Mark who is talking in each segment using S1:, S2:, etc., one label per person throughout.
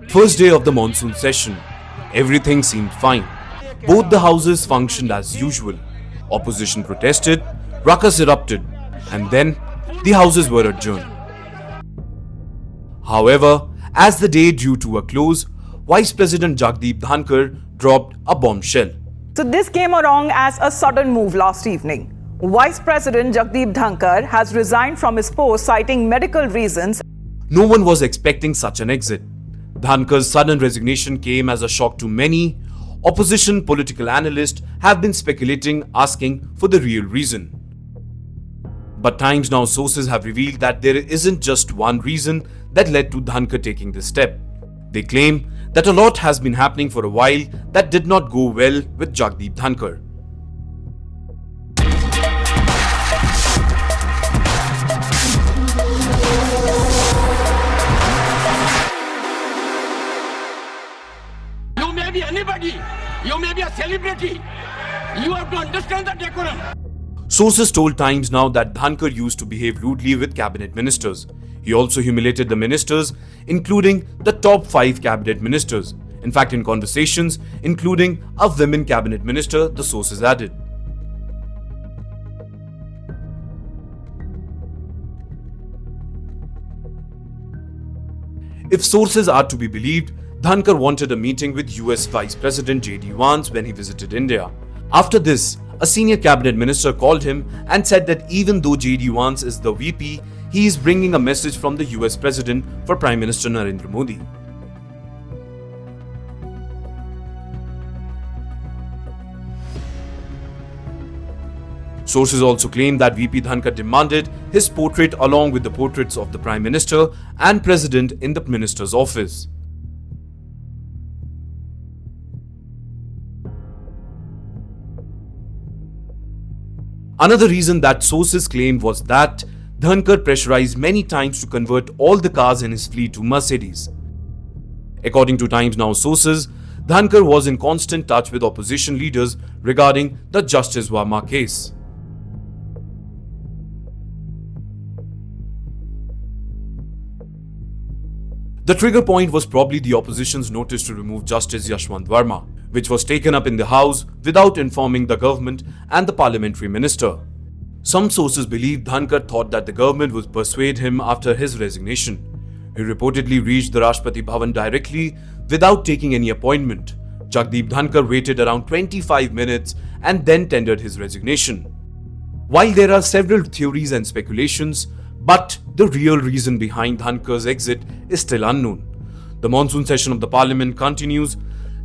S1: First day of the monsoon session. Everything seemed fine. Both the houses functioned as usual. Opposition protested, ruckus erupted, and then the houses were adjourned. However, as the day drew to a close, Vice President Jagdeep Dhankhar dropped a bombshell.
S2: So this came along as a sudden move last evening. Vice President Jagdeep Dhankhar has resigned from his post citing medical reasons.
S1: No one was expecting such an exit. Dhankhar's sudden resignation came as a shock to many. Opposition political analysts have been speculating, asking for the real reason. But Times Now sources have revealed that there isn't just one reason that led to Dhankhar taking this step. They claim that a lot has been happening for a while that did not go well with Jagdeep Dhankhar.
S3: You may be anybody, you may be a celebrity. You have to understand the decorum.
S1: Sources told Times Now that Dhankhar used to behave rudely with cabinet ministers. He also humiliated the ministers, including the top 5 cabinet ministers. In fact, in conversations, including a women cabinet minister, the sources added. If sources are to be believed, Dhankhar wanted a meeting with US Vice President Vance when he visited India. After this, a senior cabinet minister called him and said that even though Vance is the VP, he is bringing a message from the US President for Prime Minister Narendra Modi. Sources also claim that VP Dhankhar demanded his portrait along with the portraits of the Prime Minister and President in the minister's office. Another reason that sources claimed was that Dhankhar pressurized many times to convert all the cars in his fleet to Mercedes. According to Times Now sources, Dhankhar was in constant touch with opposition leaders regarding the Justice Verma case. The trigger point was probably the opposition's notice to remove Justice Yashwant Verma, which was taken up in the House without informing the government and the parliamentary minister. Some sources believe Dhankhar thought that the government would persuade him after his resignation. He reportedly reached the Rashtrapati Bhavan directly without taking any appointment. Jagdeep Dhankhar waited around 25 minutes and then tendered his resignation. While there are several theories and speculations, but the real reason behind Dhankhar's exit is still unknown. The monsoon session of the parliament continues.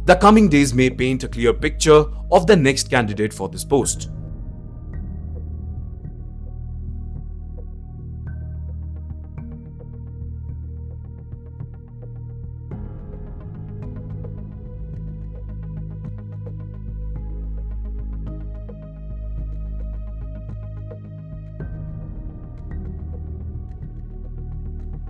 S1: The coming days may paint a clear picture of the next candidate for this post.